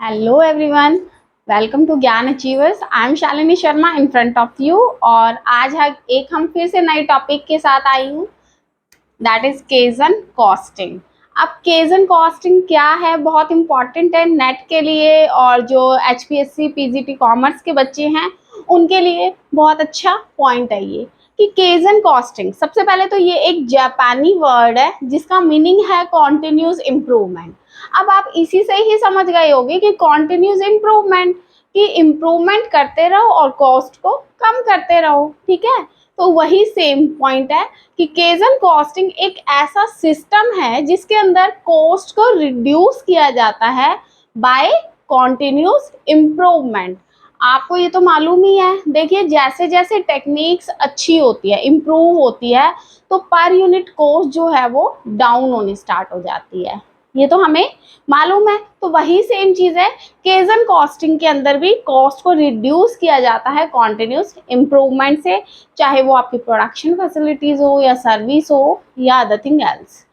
Hello everyone, welcome to ज्ञान achievers. I am Shalini Sharma in front of you. और आज हम फिर से नए टॉपिक के साथ आई हूँ, दैट इज केजन कॉस्टिंग। अब केजन कॉस्टिंग क्या है, बहुत इंपॉर्टेंट है नेट के लिए, और जो HPSC PGT कॉमर्स के बच्चे हैं उनके लिए बहुत अच्छा पॉइंट है ये कि केजन कॉस्टिंग। सबसे पहले तो ये एक जापानी वर्ड है जिसका मीनिंग है कॉन्टिन्यूस इम्प्रूवमेंट। अब आप इसी से ही समझ गए होंगे कि कॉन्टिन्यूस इम्प्रूवमेंट, कि इम्प्रूवमेंट करते रहो और कॉस्ट को कम करते रहो। ठीक है, तो वही सेम पॉइंट है कि केजन कॉस्टिंग एक ऐसा सिस्टम है जिसके अंदर कॉस्ट को रिड्यूस किया जाता है बाय कॉन्टिन्यूस इम्प्रूवमेंट। आपको ये तो मालूम ही है। देखिए, जैसे जैसे टेक्निक्स अच्छी होती है, इम्प्रूव होती है, तो पर यूनिट कॉस्ट जो है वो डाउन होनी स्टार्ट हो जाती है। ये तो हमें मालूम है। तो वही सेम चीज है, केजन कॉस्टिंग के अंदर भी कॉस्ट को रिड्यूस किया जाता है कॉन्टिन्यूस इम्प्रूवमेंट से, चाहे वो आपकी प्रोडक्शन फैसिलिटीज हो या सर्विस हो या अदर थिंग एल्स।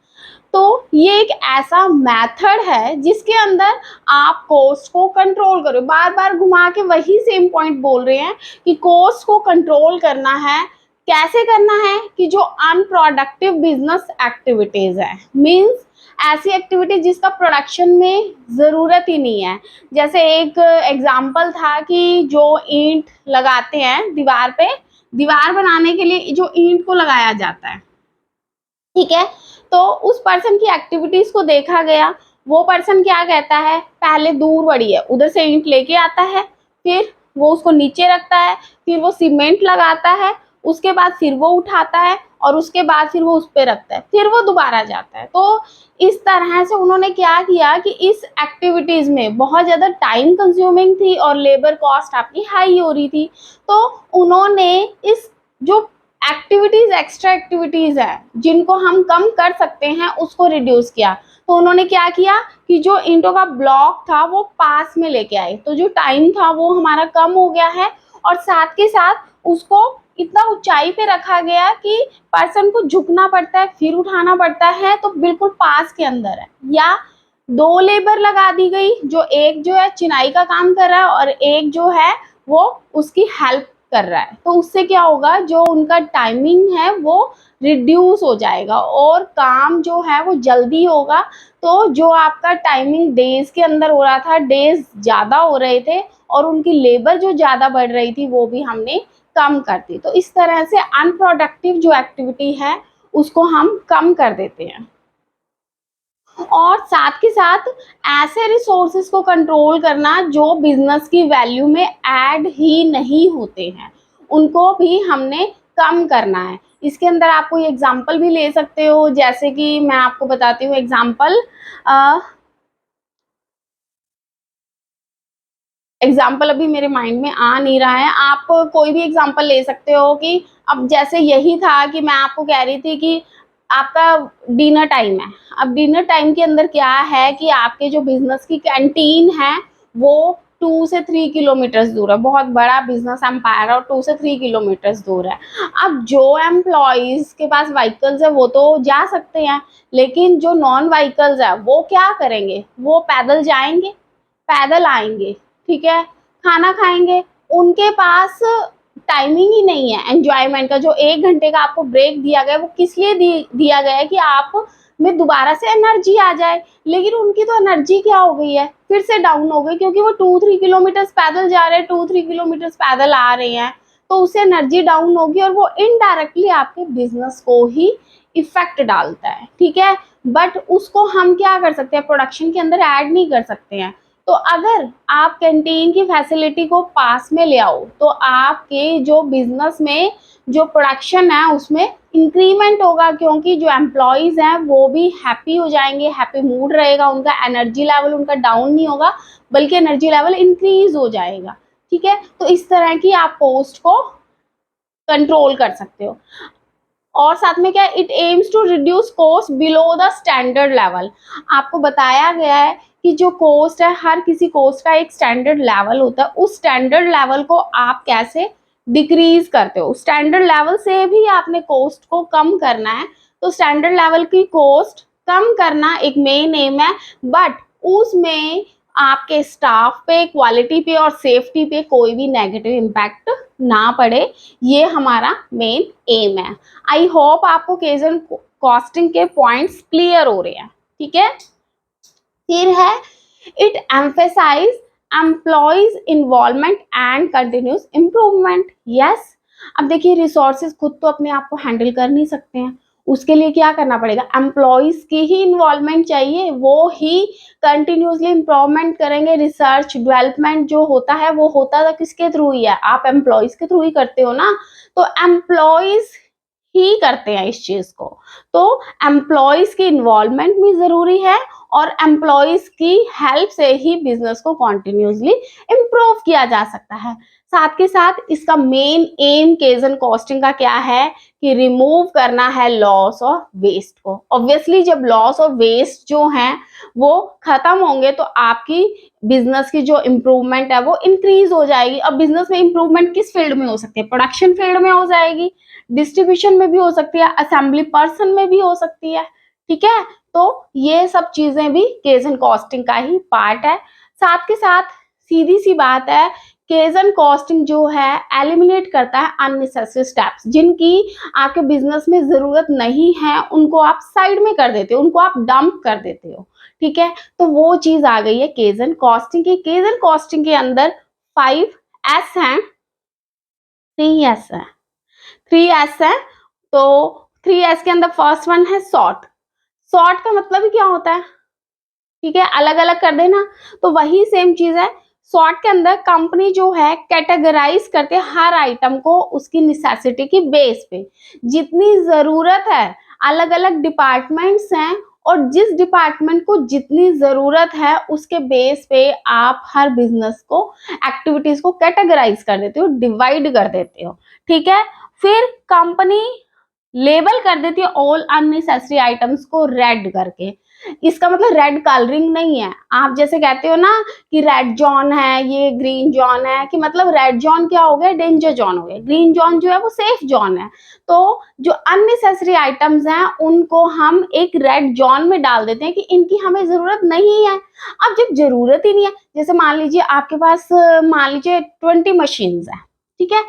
तो ये एक ऐसा मेथड है जिसके अंदर आप कॉस्ट को कंट्रोल करो। बार बार घुमा के वही सेम पॉइंट बोल रहे हैं कि कॉस्ट को कंट्रोल करना है। कैसे करना है कि जो अनप्रोडक्टिव बिजनेस एक्टिविटीज है, मींस ऐसी एक्टिविटी जिसका प्रोडक्शन में ज़रूरत ही नहीं है। जैसे एक एग्जाम्पल था कि जो ईंट लगाते हैं दीवार पे, दीवार बनाने के लिए जो ईंट को लगाया जाता है, ठीक है, तो उस पर्सन की एक्टिविटीज को देखा गया। वो पर्सन क्या कहता है, पहले दूर बड़ी है उधर से ईंट लेके आता है, फिर वो उसको नीचे रखता है, फिर वो सीमेंट लगाता है, उसके बाद फिर वो उठाता है, और उसके बाद फिर वो उस पर रखता है, फिर वो दोबारा जाता है। तो इस तरह से उन्होंने क्या किया कि इस एक्टिविटीज में बहुत ज़्यादा टाइम कंज्यूमिंग थी और लेबर कॉस्ट आपकी हाई हो रही थी। तो उन्होंने इस जो एक्टिविटीज, एक्स्ट्रा एक्टिविटीज है जिनको हम कम कर सकते हैं, उसको रिड्यूस किया। तो उन्होंने क्या किया कि जो ईंटों का ब्लॉक था वो पास में लेके आए, तो जो टाइम था वो हमारा कम हो गया है, और साथ के साथ उसको इतना ऊंचाई पे रखा गया कि पर्सन को झुकना पड़ता है फिर उठाना पड़ता है, तो बिल्कुल पास के अंदर है। या दो लेबर लगा दी गई, जो एक जो है चिनाई का काम कर रहा है और एक जो है वो उसकी हेल्प कर रहा है। तो उससे क्या होगा, जो उनका टाइमिंग है वो रिड्यूस हो जाएगा और काम जो है वो जल्दी होगा। तो जो आपका टाइमिंग डेज के अंदर हो रहा था, डेज ज़्यादा हो रहे थे और उनकी लेबर जो ज़्यादा बढ़ रही थी वो भी हमने कम कर दी। तो इस तरह से अनप्रोडक्टिव जो एक्टिविटी है उसको हम कम कर देते हैं। और साथ के साथ ऐसे रिसोर्सेज को कंट्रोल करना जो बिजनेस की वैल्यू में ऐड ही नहीं होते हैं, उनको भी हमने कम करना है। इसके अंदर आप कोई एग्जांपल भी ले सकते हो, जैसे कि मैं आपको बताती हूँ एग्जांपल। एग्जाम्पल अभी मेरे माइंड में आ नहीं रहा है। आप कोई भी एग्जाम्पल ले सकते हो कि अब जैसे यही था कि मैं आपको कह रही थी कि आपका डिनर टाइम है। अब डिनर टाइम के अंदर क्या है कि आपके जो बिजनेस की कैंटीन है वो 2 से 3 किलोमीटर दूर है, बहुत बड़ा बिजनेस एम्पायर है और 2 से 3 किलोमीटर दूर है। अब जो एम्प्लॉयज के पास व्हीकल्स है वो तो जा सकते हैं, लेकिन जो नॉन व्हीकल्स है वो क्या करेंगे, वो पैदल जाएंगे, पैदल आएंगे, ठीक है, खाना खाएंगे। उनके पास टाइमिंग ही नहीं है एंजॉयमेंट का। जो 1 घंटे का आपको ब्रेक दिया गया है वो किस लिए दिया गया है कि आप में दोबारा से एनर्जी आ जाए, लेकिन उनकी तो एनर्जी क्या हो गई है, फिर से डाउन हो गई, क्योंकि वो 2-3 किलोमीटर पैदल जा रहे हैं, 2-3 किलोमीटर पैदल आ रहे हैं, तो उससे एनर्जी डाउन होगी और वो इनडायरेक्टली आपके बिजनेस को ही इफेक्ट डालता है। ठीक है, बट उसको हम क्या कर सकते हैं, प्रोडक्शन के अंदर ऐड नहीं कर सकते हैं। तो अगर आप कैंटीन की फैसिलिटी को पास में ले आओ तो आपके जो बिजनेस में जो प्रोडक्शन है उसमें इंक्रीमेंट होगा, क्योंकि जो एम्प्लॉयज हैं वो भी हैप्पी हो जाएंगे, हैप्पी मूड रहेगा उनका, एनर्जी लेवल उनका डाउन नहीं होगा बल्कि एनर्जी लेवल इंक्रीज हो जाएगा। ठीक है, तो इस तरह की आप कॉस्ट को कंट्रोल कर सकते हो। और साथ में क्या, it aims to reduce cost below the standard level. आपको बताया गया है कि जो कॉस्ट है, हर किसी कॉस्ट का एक स्टैंडर्ड लेवल होता है, उस स्टैंडर्ड लेवल को आप कैसे डिक्रीज करते हो, स्टैंडर्ड लेवल से भी आपने कॉस्ट को कम करना है। तो स्टैंडर्ड लेवल की कॉस्ट कम करना एक मेन एम है, बट उसमें आपके स्टाफ पे, क्वालिटी पे और सेफ्टी पे कोई भी नेगेटिव इम्पैक्ट ना पड़े, ये हमारा मेन एम है। आई होप आपको केजन कॉस्टिंग के पॉइंट्स क्लियर हो रहे हैं, ठीक है। फिर है it emphasise employees involvement and continuous improvement. Yes, अब देखिए रिसोर्सेज खुद तो अपने आप को हैंडल कर नहीं सकते हैं, उसके लिए क्या करना पड़ेगा, एम्प्लॉयज की ही इन्वॉल्वमेंट चाहिए, वो ही कंटिन्यूसली इम्प्रूवमेंट करेंगे। रिसर्च डेवलपमेंट जो होता है वो होता तो किसके थ्रू ही है, आप एम्प्लॉयज के थ्रू ही करते हो ना, तो एम्प्लॉयज ही करते हैं इस चीज को। तो एम्प्लॉयज की इन्वॉल्वमेंट भी जरूरी है और एम्प्लॉयज की हेल्प से ही बिजनेस को कॉन्टिन्यूसली इम्प्रूव किया जा सकता है। साथ के साथ इसका मेन एम केजन कॉस्टिंग का क्या है कि रिमूव करना है लॉस और वेस्ट को। ऑब्वियसली जब लॉस और वेस्ट जो हैं वो खत्म होंगे तो आपकी बिजनेस की जो इम्प्रूवमेंट है वो इंक्रीज हो जाएगी। अब बिजनेस में इम्प्रूवमेंट किस फील्ड में हो सकती है, प्रोडक्शन फील्ड में हो जाएगी, डिस्ट्रीब्यूशन में भी हो सकती है, असेंबली पर्सन में भी हो सकती है, ठीक है। तो ये सब चीजें भी केजन कॉस्टिंग का ही पार्ट है। साथ के साथ सीधी सी बात है, केजन कॉस्टिंग जो है एलिमिनेट करता है अननेसेसरी स्टेप्स, जिनकी आपके बिजनेस में जरूरत नहीं है उनको आप साइड में कर देते हो, उनको आप डंप कर देते हो, ठीक है। तो वो चीज आ गई है केजन कॉस्टिंग की। केजन कॉस्टिंग के अंदर 5 S हैं, 3 S है, 3 S है। तो 3 S के अंदर फर्स्ट वन है सॉर्ट। सॉर्ट का मतलब ही क्या होता है, ठीक है, अलग अलग कर देना, तो वही सेम चीज है। सॉर्ट के अंदर कंपनी जो है कैटेगराइज करते हैं हर आइटम को उसकी नेसेसिटी की बेस पे, जितनी जरूरत है। अलग अलग डिपार्टमेंट्स हैं और जिस डिपार्टमेंट को जितनी जरूरत है उसके बेस पे आप हर बिजनेस को, एक्टिविटीज को कैटेगराइज कर देते हो, डिवाइड कर देते हो, ठीक है। फिर कंपनी लेबल कर देती है ऑल अननेसेसरी आइटम्स को रेड करके। इसका मतलब रेड कलरिंग नहीं है, आप जैसे कहते हो ना कि रेड जोन है, ये ग्रीन जोन है, कि मतलब रेड जोन क्या हो गया, डेंजर जोन हो गया, ग्रीन जोन जो है वो सेफ जोन है। तो जो अननेसेसरी आइटम्स हैं उनको हम एक रेड जोन में डाल देते हैं कि इनकी हमें जरूरत नहीं है। अब जब जरूरत ही नहीं है, जैसे मान लीजिए आपके पास मान लीजिए 20 मशीन्स है, ठीक है।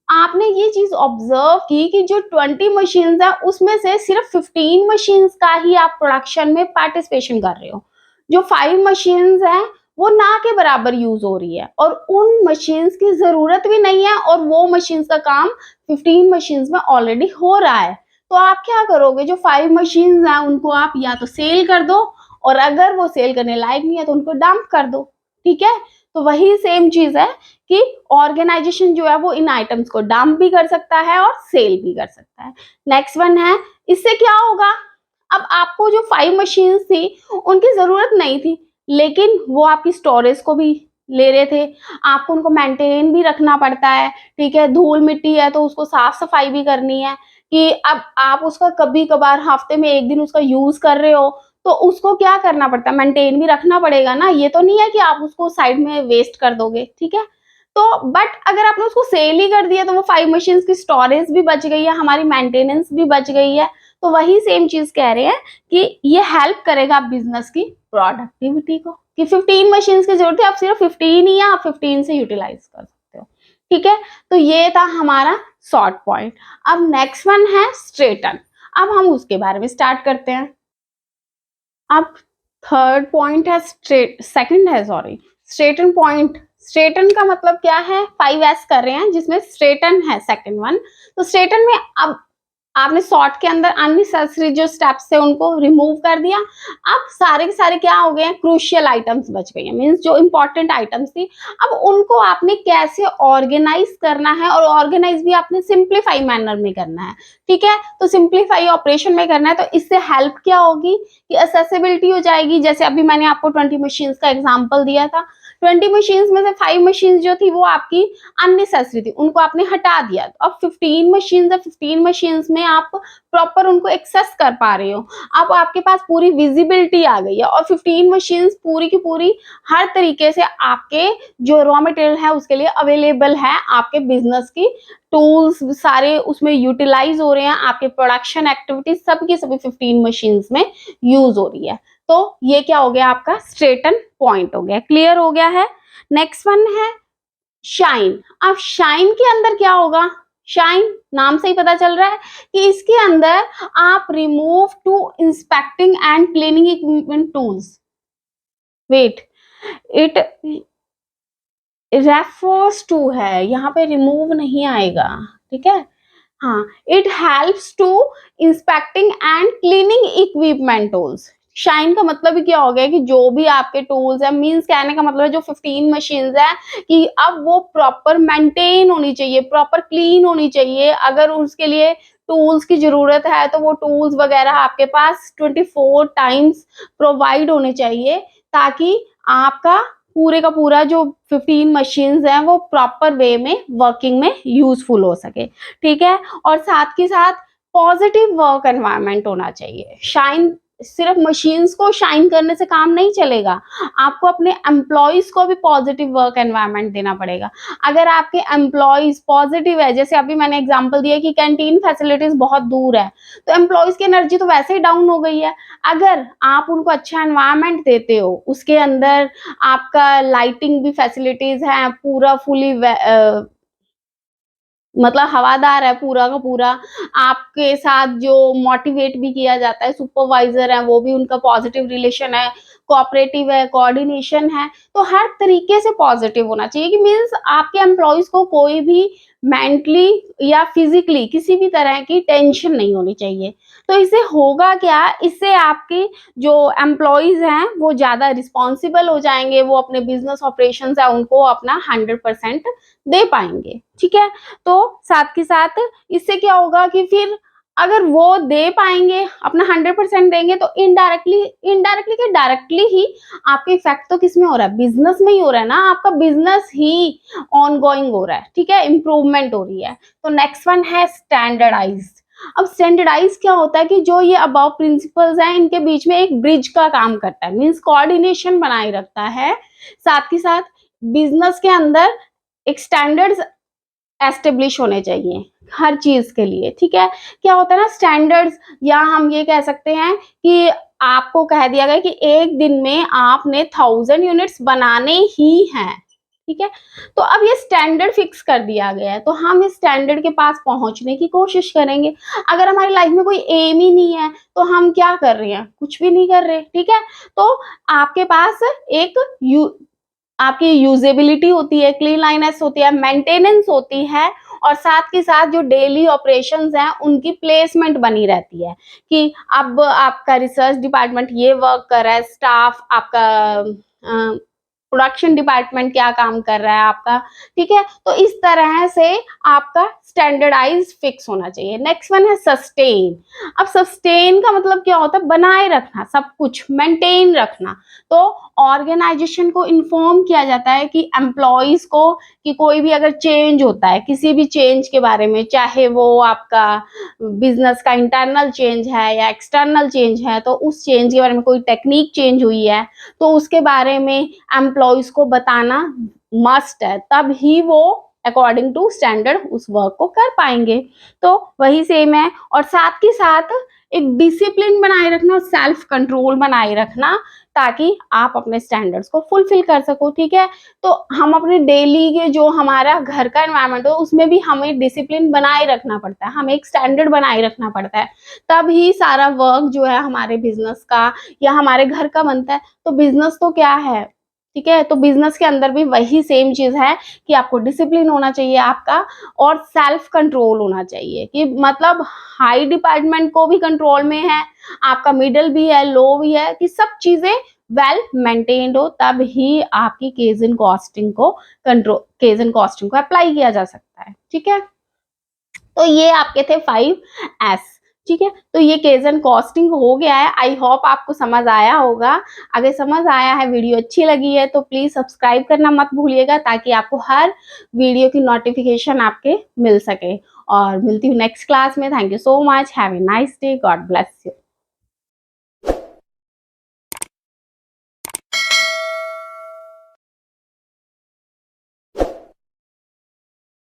आपने ये चीज ऑब्जर्व की कि जो 20 मशीन्स है उसमें से सिर्फ 15 मशीन्स का ही आप प्रोडक्शन में पार्टिसिपेशन कर रहे हो, जो 5 मशीन्स हैं वो ना के बराबर यूज हो रही है और उन मशीन्स की जरूरत भी नहीं है और वो मशीन्स का काम 15 मशीन्स में ऑलरेडी हो रहा है। तो आप क्या करोगे, जो 5 मशीन्स हैं उनको आप या तो सेल कर दो और अगर वो सेल करने लायक नहीं है तो उनको डंप कर दो, ठीक है। तो वही सेम चीज है कि ऑर्गेनाइजेशन जो है वो इन आइटम्स को डंप भी कर सकता है और सेल भी कर सकता है। नेक्स्ट वन है, इससे क्या होगा, अब आपको जो 5 मशीन्स थी उनकी जरूरत नहीं थी लेकिन वो आपकी स्टोरेज को भी ले रहे थे, आपको उनको मेंटेन भी रखना पड़ता है, ठीक है। धूल मिट्टी है तो उसको साफ सफाई भी करनी है, कि अब आप उसका कभी कभार हफ्ते में एक दिन उसका यूज कर रहे हो तो उसको क्या करना पड़ता है, मेंटेन भी रखना पड़ेगा ना। ये तो नहीं है कि आप उसको साइड में वेस्ट कर दोगे, ठीक है। तो बट अगर आपने उसको सेल ही कर दिया तो वो 5 मशीन्स की स्टोरेज भी बच गई है, हमारी मेंटेनेंस भी बच गई है। तो वही सेम चीज कह रहे हैं कि ये हेल्प करेगा बिजनेस की प्रोडक्टिविटी को, कि 15 मशीन्स की जरूरत है, आप सिर्फ 15 ही है, आप 15 से यूटिलाइज कर सकते हो, ठीक है। तो ये था हमारा शॉर्ट पॉइंट। अब नेक्स्ट वन है स्ट्रेटन, अब हम उसके बारे में स्टार्ट करते हैं। अब थर्ड पॉइंट है सेकंड है सॉरी स्ट्रेटन पॉइंट। स्ट्रेटन का मतलब क्या है, 5S कर रहे हैं जिसमें स्ट्रेटन है सेकंड वन। तो स्ट्रेटन में अब आपने सॉर्ट के अंदर अननेसेसरी जो स्टेप्स थे उनको रिमूव कर दिया, अब सारे के सारे क्या हो गए हैं, क्रूशियल आइटम्स बच गए हैं, मींस जो इंपॉर्टेंट आइटम्स थी। अब उनको आपने कैसे ऑर्गेनाइज करना है और ऑर्गेनाइज भी आपने सिंप्लीफाई मैनर में करना है, ठीक है। तो सिंप्लीफाई ऑपरेशन में करना है तो इससे हेल्प क्या होगी कि असेसिबिलिटी हो जाएगी। जैसे अभी मैंने आपको 20 मशीन्स का एग्जाम्पल दिया था, 20 मशीन्स में से 5 मशीन्स जो थी वो आपकी अननेसेसरी थी, उनको आपने हटा दिया। तो अब 15 मशीन्स है, 15 मशीन्स में आप प्रॉपर उनको एक्सेस कर पा रहे हो, अब आपके पास पूरी विजिबिलिटी आ गई है और 15 मशीन्स पूरी की पूरी हर तरीके से आपके जो रॉ मटेरियल है उसके लिए अवेलेबल है, आपके बिजनेस की टूल्स सारे उसमें यूटिलाइज हो रहे हैं, आपके प्रोडक्शन एक्टिविटीज सबकी सभी 15 मशीन्स में यूज हो रही है। तो ये क्या हो गया आपका स्ट्रेटन पॉइंट हो गया, क्लियर हो गया है। नेक्स्ट वन है शाइन। अब शाइन के अंदर क्या होगा, शाइन नाम से ही पता चल रहा है कि इसके अंदर आप remove to inspecting and cleaning equipment tools, wait it refers to है, यहाँ पे रिमूव नहीं आएगा, ठीक है। हाँ, it helps to inspecting and cleaning equipment tools. Shine का मतलब ही क्या हो गया कि जो भी आपके टूल्स है, मींस कहने का मतलब है जो 15 मशीन्स है कि अब वो प्रॉपर मेंटेन होनी चाहिए, प्रॉपर क्लीन होनी चाहिए। अगर उसके लिए टूल्स की जरूरत है तो वो टूल्स वगैरह आपके पास 24 टाइम्स प्रोवाइड होने चाहिए, ताकि आपका पूरे का पूरा जो 15 मशीन्स हैं वो प्रॉपर वे में वर्किंग में यूजफुल हो सके, ठीक है। और साथ के साथ पॉजिटिव वर्क एनवायरनमेंट होना चाहिए। शाइन सिर्फ मशीन्स को शाइन करने से काम नहीं चलेगा, आपको अपने एम्प्लॉयज को भी पॉजिटिव वर्क एनवायरनमेंट देना पड़ेगा। अगर आपके एम्प्लॉयज पॉजिटिव है, जैसे अभी मैंने एग्जांपल दिया कि कैंटीन फैसिलिटीज बहुत दूर है, तो एम्प्लॉयज की एनर्जी तो वैसे ही डाउन हो गई है। अगर आप उनको अच्छा एनवायरनमेंट देते हो, उसके अंदर आपका लाइटिंग भी फैसिलिटीज है, पूरा फुली मतलब हवादार है पूरा का पूरा, आपके साथ जो मोटिवेट भी किया जाता है, सुपरवाइजर है वो भी उनका पॉजिटिव रिलेशन है, कोऑपरेटिव है, कोऑर्डिनेशन है, तो हर तरीके से पॉजिटिव होना चाहिए कि मीन्स आपके एम्प्लॉयज को कोई भी मेंटली या फिजिकली किसी भी तरह की टेंशन नहीं होनी चाहिए। तो इससे होगा क्या, इससे आपके जो एम्प्लॉयज हैं वो ज्यादा रिस्पॉन्सिबल हो जाएंगे, वो अपने बिजनेस ऑपरेशन है उनको अपना 100% दे पाएंगे, ठीक है। तो साथ के साथ इससे क्या होगा कि फिर अगर वो दे पाएंगे, अपना 100% देंगे, तो इनडायरेक्टली के डायरेक्टली ही आपके इफेक्ट तो किस में हो रहा है, बिजनेस में ही हो रहा है ना, आपका बिजनेस ही ऑन गोइंग हो रहा है, ठीक है, इंप्रूवमेंट हो रही है। तो नेक्स्ट वन है स्टैंडर्डाइज। अब स्टैंडर्डाइज क्या होता है कि जो ये अबव प्रिंसिपल्स हैं इनके बीच में एक ब्रिज का काम करता है, मीन्स कोऑर्डिनेशन बनाए रखता है। साथ ही साथ बिजनेस के अंदर एक स्टैंडर्ड्स एस्टेब्लिश होने चाहिए हर चीज के लिए, ठीक है। क्या होता है ना स्टैंडर्ड्स, या हम ये कह सकते हैं कि आपको कह दिया गया कि एक दिन में आपने 1000 यूनिट्स बनाने ही हैं, ठीक है। तो अब ये स्टैंडर्ड फिक्स कर दिया गया है, तो हम इस स्टैंडर्ड के पास पहुंचने की कोशिश करेंगे। अगर हमारी लाइफ में कोई एम ही नहीं है तो हम क्या कर रहे हैं, कुछ भी नहीं कर रहे, ठीक है। तो आपके पास एक आपकी यूजेबिलिटी होती है, क्लीनलीनेस होती है, मेंटेनेंस होती है, और साथ के साथ जो डेली ऑपरेशंस हैं उनकी प्लेसमेंट बनी रहती है कि अब आपका रिसर्च डिपार्टमेंट ये वर्क कर रहा है, स्टाफ आपका प्रोडक्शन डिपार्टमेंट क्या काम कर रहा है आपका, ठीक है। तो इस तरह से आपका स्टैंडर्डाइज फिक्स होना चाहिए। नेक्स्ट वन है सस्टेन। अब सस्टेन का मतलब क्या होता है, बनाए रखना, सब कुछ मेंटेन रखना। तो ऑर्गेनाइजेशन को इन्फॉर्म किया जाता है कि एम्प्लॉयज को कि कोई भी अगर चेंज होता है, किसी भी चेंज के बारे में, चाहे वो आपका बिजनेस का इंटरनल चेंज है या एक्सटर्नल चेंज है, तो उस चेंज के बारे में, कोई टेक्निक चेंज हुई है तो उसके बारे में एम्प्लॉयज को बताना मस्ट है, तब ही वो अकॉर्डिंग टू स्टैंडर्ड उस वर्क को कर पाएंगे। तो वही सेम है, और साथ के साथ एक डिसिप्लिन बनाए रखना और सेल्फ कंट्रोल बनाए रखना, ताकि आप अपने स्टैंडर्ड्स को फुलफिल कर सको, ठीक है। तो हम अपने डेली के जो हमारा घर का एनवायरनमेंट हो उसमें भी हमें डिसिप्लिन बनाए रखना पड़ता है, हमें एक स्टैंडर्ड बनाए रखना पड़ता है, तब ही सारा वर्क जो है हमारे बिजनेस का या हमारे घर का बनता है। तो बिजनेस तो क्या है, ठीक है, तो बिजनेस के अंदर भी वही सेम चीज है कि आपको डिसिप्लिन होना चाहिए आपका, और सेल्फ कंट्रोल होना चाहिए, कि मतलब हाई डिपार्टमेंट को भी कंट्रोल में है, आपका मिडिल भी है, लो भी है, कि सब चीजें वेल मेंटेन्ड हो, तब ही आपकी केजन कॉस्टिंग को अप्लाई किया जा सकता है, ठीक है। तो ये आपके थे 5S, ठीक है। तो ये केजन कॉस्टिंग हो गया है, आई होप आपको समझ आया होगा। अगर समझ आया है, वीडियो अच्छी लगी है, तो प्लीज सब्सक्राइब करना मत भूलिएगा, ताकि आपको हर वीडियो की नोटिफिकेशन आपके मिल सके। और मिलती हूँ नेक्स्ट क्लास में। Thank you so much, have a nice day, God bless you.